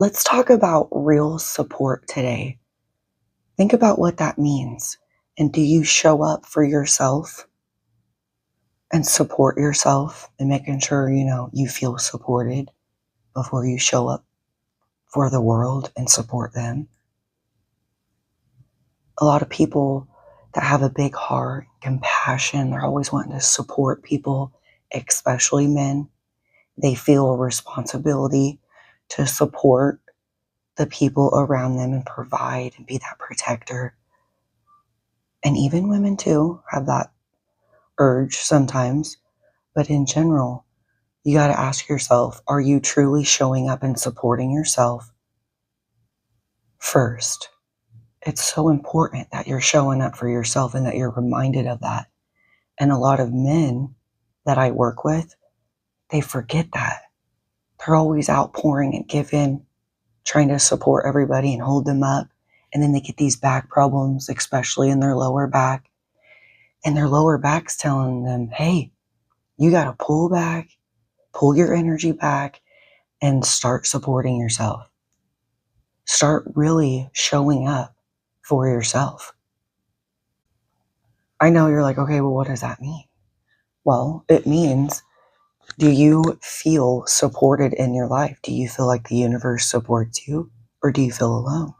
Let's talk about real support today. Think about what that means. And do you show up for yourself and support yourself and making sure, you feel supported before you show up for the world and support them? A lot of people that have a big heart, compassion, they're always wanting to support people, especially men. They feel a responsibility to support the people around them and provide and be that protector. And even women too have that urge sometimes. But in general, you got to ask yourself, are you truly showing up and supporting yourself first? It's so important that you're showing up for yourself and that you're reminded of that. And a lot of men that I work with, they forget that. They're always outpouring and giving, trying to support everybody and hold them up. And then they get these back problems, especially in their lower back. And their lower back's telling them, hey, you got to pull back, pull your energy back, and start supporting yourself. Start really showing up for yourself. I know you're like, okay, well, what does that mean? Well, it means, do you feel supported in your life? Do you feel like the universe supports you, or do you feel alone?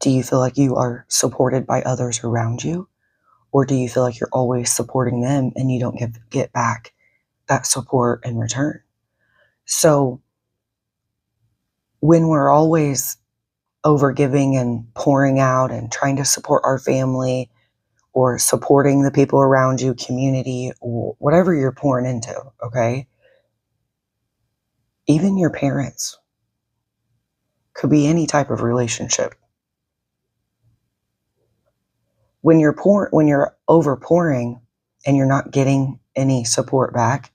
Do you feel like you are supported by others around you, or do you feel like you're always supporting them and you don't get back that support in return? So when we're always overgiving and pouring out and trying to support our family or supporting the people around you, community, or whatever you're pouring into, okay? Even your parents, could be any type of relationship. When you're overpouring and you're not getting any support back,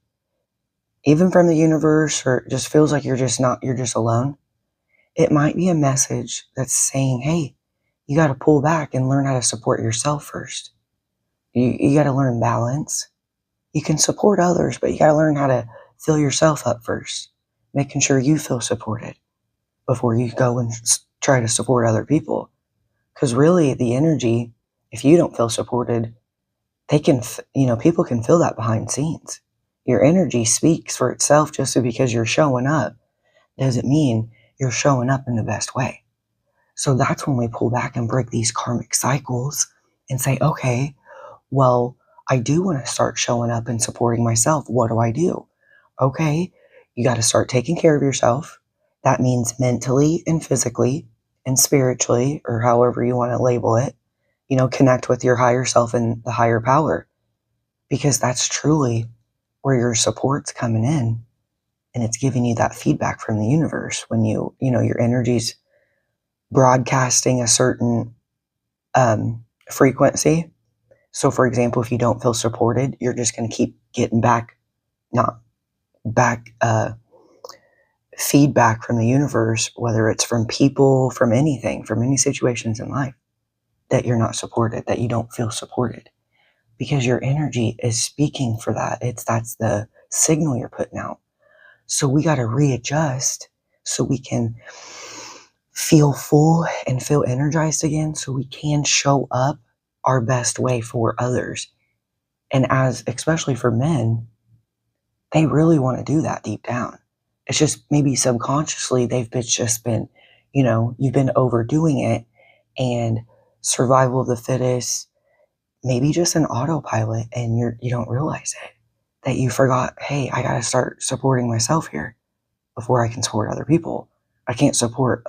even from the universe, or it just feels like you're just alone, it might be a message that's saying, hey, you got to pull back and learn how to support yourself first. You got to learn balance. You can support others, but you got to learn how to fill yourself up first, making sure you feel supported before you go and try to support other people. Because really, the energy, if you don't feel supported, people can feel that behind scenes. Your energy speaks for itself. Just because you're showing up doesn't mean you're showing up in the best way. So that's when we pull back and break these karmic cycles and say, okay, well, I do want to start showing up and supporting myself. What do I do? Okay, you got to start taking care of yourself. That means mentally and physically and spiritually, or however you want to label it. Connect with your higher self and the higher power, because that's truly where your support's coming in, and it's giving you that feedback from the universe when your energy's broadcasting a certain frequency. So, for example, if you don't feel supported, you're just going to keep getting feedback from the universe, whether it's from people, from anything, from any situations in life, that you're not supported, that you don't feel supported, because your energy is speaking for that. That's the signal you're putting out. So we got to readjust so we can feel full and feel energized again, so we can show up our best way for others. And especially for men, they really want to do that deep down. It's just maybe subconsciously you've been overdoing it, and survival of the fittest, maybe just an autopilot, and you don't realize it, that you forgot, hey, I got to start supporting myself here before I can support other people. I can't support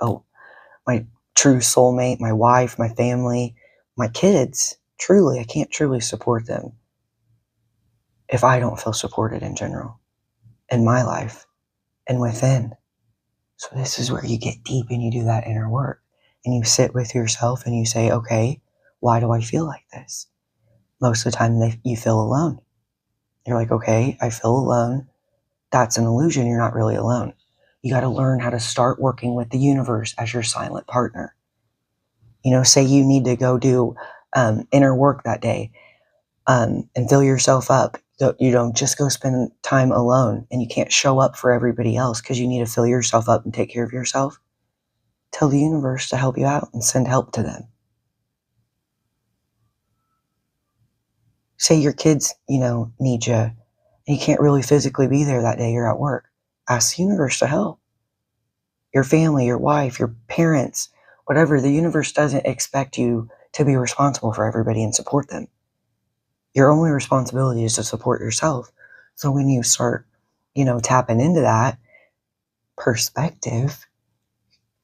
my true soulmate, my wife, my family, my kids. Truly, I can't truly support them if I don't feel supported in general in my life and within. So this is where you get deep and you do that inner work, and you sit with yourself and you say, okay, why do I feel like this? Most of the time you feel alone. You're like, okay, I feel alone. That's an illusion. You're not really alone. You got to learn how to start working with the universe as your silent partner. Say you need to go do inner work that day, and fill yourself up. You don't just go spend time alone, and you can't show up for everybody else because you need to fill yourself up and take care of yourself. Tell the universe to help you out and send help to them. Say your kids, need you, and you can't really physically be there that day, you're at work. Ask the universe to help. Your family, your wife, your parents, whatever. The universe doesn't expect you to be responsible for everybody and support them. Your only responsibility is to support yourself. So when you start, tapping into that perspective,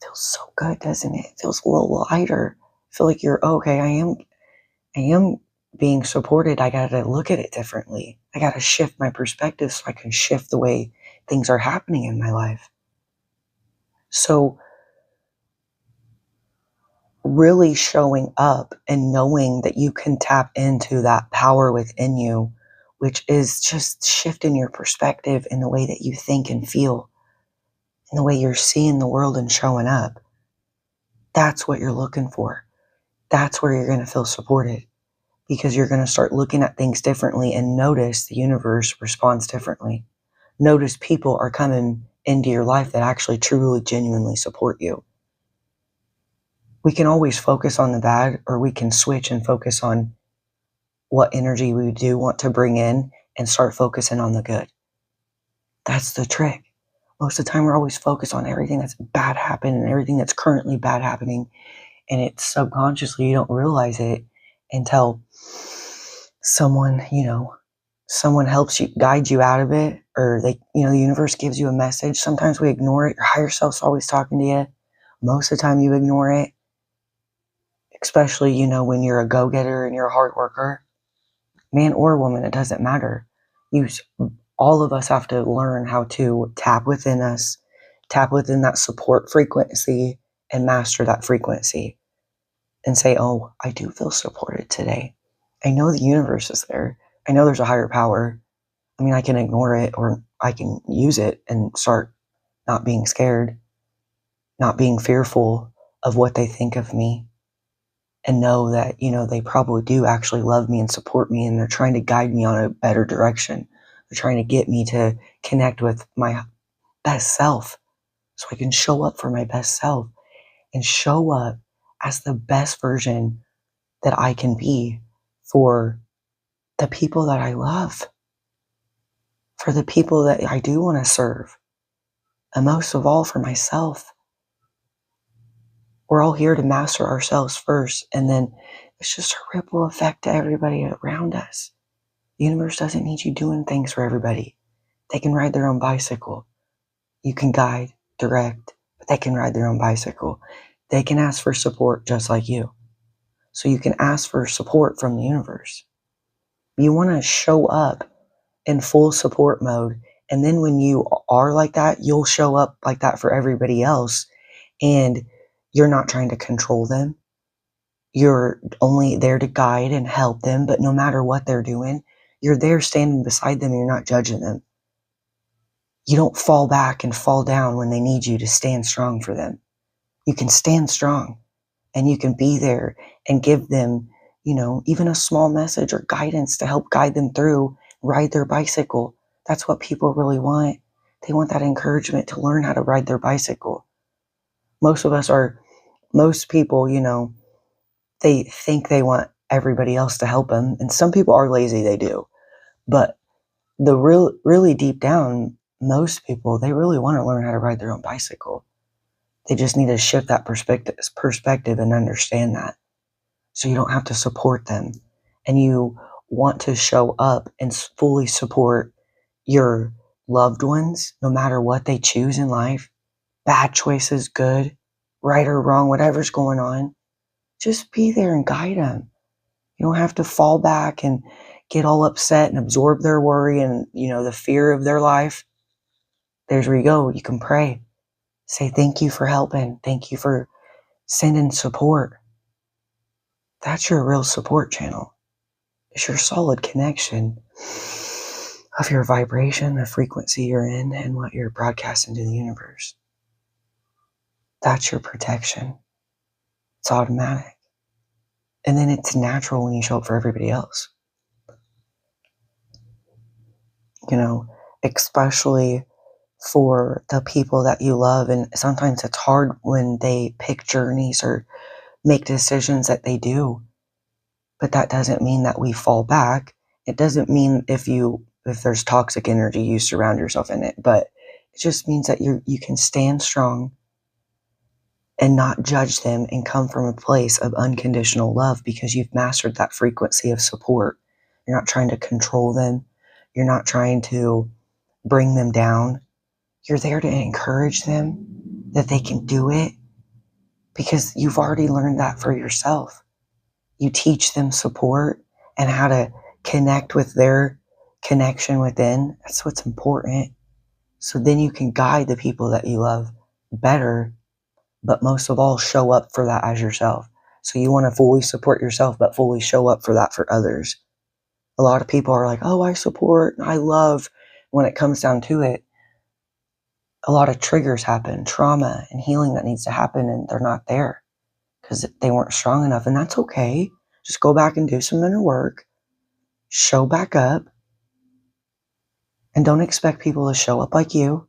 it feels so good, doesn't it? It feels a little lighter. I feel like you're okay. I am being supported. I got to look at it differently. I got to shift my perspective so I can shift the way things are happening in my life. So really showing up and knowing that you can tap into that power within you, which is just shifting your perspective in the way that you think and feel, in the way you're seeing the world and showing up. That's what you're looking for. That's where you're going to feel supported, because you're going to start looking at things differently and notice the universe responds differently. Notice people are coming into your life that actually truly, genuinely support you. We can always focus on the bad, or we can switch and focus on what energy we do want to bring in and start focusing on the good. That's the trick. Most of the time, we're always focused on everything that's bad happening and everything that's currently bad happening. And it's subconsciously, you don't realize it until someone helps you, guide you out of it, or the universe gives you a message. Sometimes we ignore it. Your higher self's always talking to you. Most of the time you ignore it, especially, when you're a go-getter and you're a hard worker, man or woman, it doesn't matter. All of us have to learn how to tap within us, tap within that support frequency, and master that frequency and say, oh, I do feel supported today. I know the universe is there. I know there's a higher power. I mean, I can ignore it, or I can use it and start not being scared, not being fearful of what they think of me, and know that, they probably do actually love me and support me, and they're trying to guide me on a better direction. They're trying to get me to connect with my best self so I can show up for my best self and show up as the best version that I can be for the people that I love, for the people that I do want to serve, and most of all for myself. We're all here to master ourselves first, and then it's just a ripple effect to everybody around us. The universe doesn't need you doing things for everybody. They can ride their own bicycle. You can guide, direct, but they can ride their own bicycle. They can ask for support just like you. So you can ask for support from the universe. You want to show up in full support mode, and then when you are like that, you'll show up like that for everybody else, and you're not trying to control them. You're only there to guide and help them, but no matter what they're doing, you're there standing beside them and you're not judging them. You don't fall back and fall down when they need you to stand strong for them. You can stand strong, and you can be there and give them, even a small message or guidance to help guide them through, ride their bicycle. That's what people really want. They want that encouragement to learn how to ride their bicycle. Most people, they think they want everybody else to help them. And some people are lazy, they do. But really deep down, most people, they really want to learn how to ride their own bicycle. They just need to shift that perspective and understand that. So you don't have to support them. And you want to show up and fully support your loved ones, no matter what they choose in life. Bad choices, good, right or wrong, whatever's going on. Just be there and guide them. You don't have to fall back and get all upset and absorb their worry and, the fear of their life. There's where you go. You can pray. Say, thank you for helping. Thank you for sending support. That's your real support channel. It's your solid connection of your vibration, the frequency you're in, and what you're broadcasting to the universe. That's your protection. It's automatic. And then it's natural when you show up for everybody else. Especially for the people that you love. And sometimes it's hard when they pick journeys or make decisions that they do. But that doesn't mean that we fall back. It doesn't mean if there's toxic energy, you surround yourself in it. But it just means that you can stand strong and not judge them and come from a place of unconditional love because you've mastered that frequency of support. You're not trying to control them. You're not trying to bring them down. You're there to encourage them that they can do it because you've already learned that for yourself. You teach them support and how to connect with their connection within. That's what's important. So then you can guide the people that you love better, but most of all, show up for that as yourself. So you want to fully support yourself, but fully show up for that for others. A lot of people are like, oh, I support, I love. When it comes down to it, a lot of triggers happen, trauma and healing that needs to happen, and they're not there because they weren't strong enough. And that's okay. Just go back and do some inner work, show back up, and don't expect people to show up like you.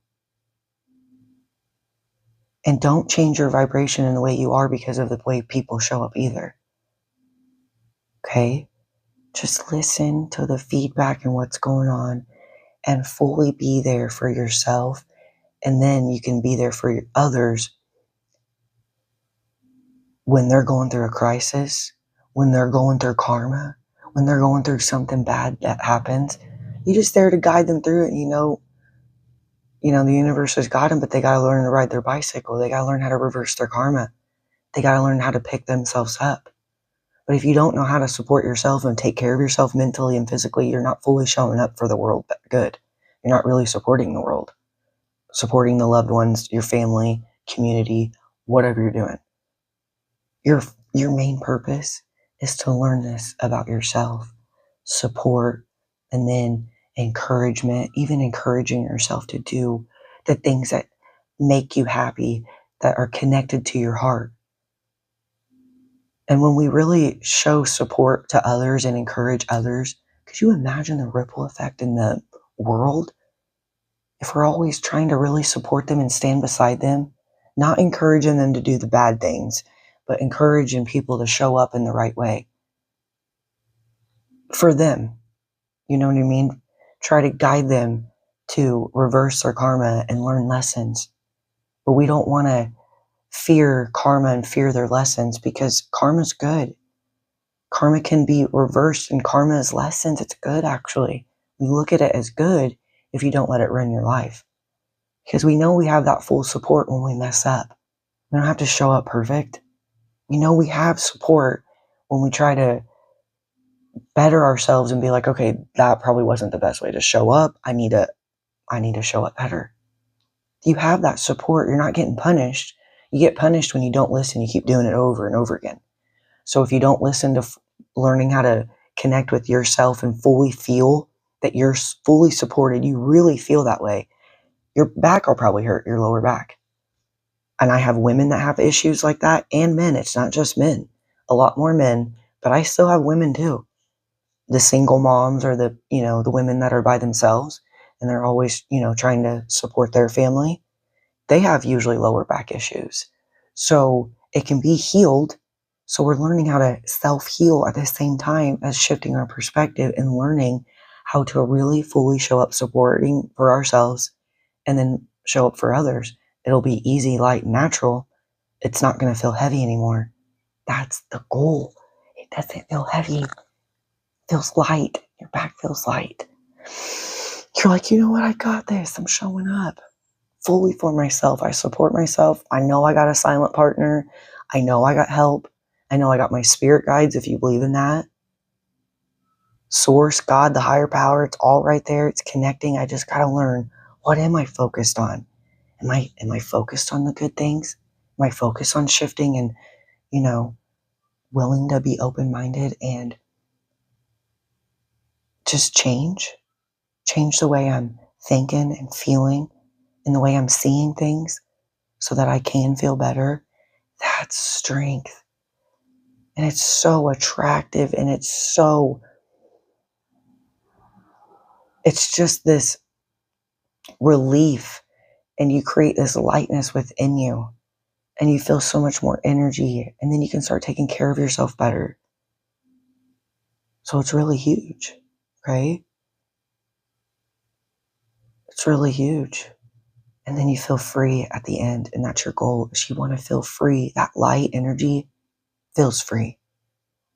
And don't change your vibration in the way you are because of the way people show up either. Okay? Just listen to the feedback and what's going on and fully be there for yourself. And then you can be there for others when they're going through a crisis, when they're going through karma, when they're going through something bad that happens. You're just there to guide them through it. You know, the universe has got them, but they got to learn to ride their bicycle. They got to learn how to reverse their karma. They got to learn how to pick themselves up. But if you don't know how to support yourself and take care of yourself mentally and physically, you're not fully showing up for the world good. You're not really supporting the world, supporting the loved ones, your family, community, whatever you're doing. Your main purpose is to learn this about yourself, support, and then encouragement, even encouraging yourself to do the things that make you happy, that are connected to your heart. And when we really show support to others and encourage others, could you imagine the ripple effect in the world? If we're always trying to really support them and stand beside them, not encouraging them to do the bad things, but encouraging people to show up in the right way for them. You know what I mean? Try to guide them to reverse their karma and learn lessons. But we don't want to fear karma and fear their lessons because karma's good. Karma can be reversed and karma is lessons. It's good, actually. We look at it as good if you don't let it run your life. Because we know we have that full support when we mess up. We don't have to show up perfect. We know we have support when we try to better ourselves and be like, okay, that probably wasn't the best way to show up. I need to show up better. You have that support. You're not getting punished. You get punished when you don't listen. You keep doing it over and over again. So if you don't listen to learning how to connect with yourself and fully feel that you're fully supported, you really feel that way, your back will probably hurt, your lower back. And I have women that have issues like that, and men. It's not just men. A lot more men, but I still have women too. The single moms or the women that are by themselves and they're always, trying to support their family. They have usually lower back issues. So it can be healed. So we're learning how to self-heal at the same time as shifting our perspective and learning how to really fully show up supporting for ourselves and then show up for others. It'll be easy, light, natural. It's not going to feel heavy anymore. That's the goal. It doesn't feel heavy. It feels light. Your back feels light. You're like, you know what? I got this. I'm showing up fully for myself. I support myself. I know I got a silent partner. I know I got help. I know I got my spirit guides, if you believe in that. Source, God, the higher power, it's all right there. It's connecting. I just got to learn, what am I focused on? Am I focused on the good things? Am I focused on shifting and, willing to be open-minded and just change the way I'm thinking and feeling and the way I'm seeing things so that I can feel better? That's strength. And it's so attractive and it's just this relief and you create this lightness within you, and you feel so much more energy, and then you can start taking care of yourself better. So it's really huge, right? It's really huge. And then you feel free at the end, and that's your goal, is you want to feel free. That light energy feels free,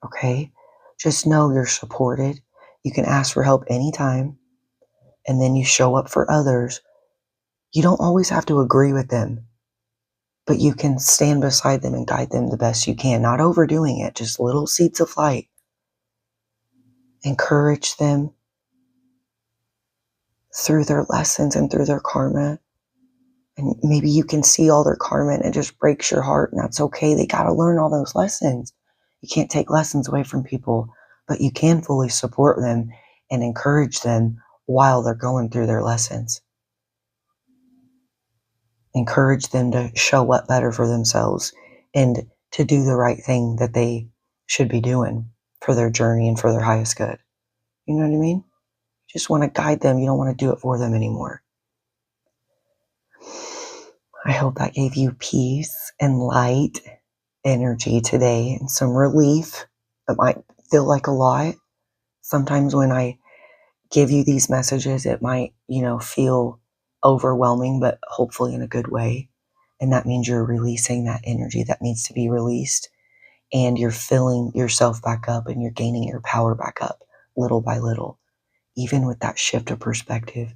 okay? Just know you're supported. You can ask for help anytime, and then you show up for others. You don't always have to agree with them, but you can stand beside them and guide them the best you can, not overdoing it, just little seeds of light. Encourage them through their lessons and through their karma. And maybe you can see all their karma and it just breaks your heart, and that's okay. They got to learn all those lessons. You can't take lessons away from people, but you can fully support them and encourage them while they're going through their lessons. Encourage them to show up better for themselves and to do the right thing that they should be doing for their journey and for their highest good. You know what I mean? You just want to guide them. You don't want to do it for them anymore. I hope that gave you peace and light energy today and some relief. It might feel like a lot. Sometimes when I give you these messages, it might, feel overwhelming, but hopefully in a good way. And that means you're releasing that energy that needs to be released, and you're filling yourself back up, and you're gaining your power back up little by little. Even with that shift of perspective,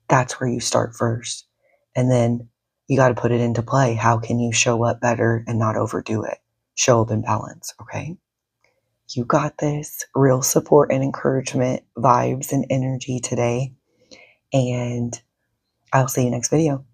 that's where you start first. And then you got to put it into play. How can you show up better and not overdo it? Show up in balance, okay? You got this. Real support and encouragement, vibes and energy today. And I'll see you next video.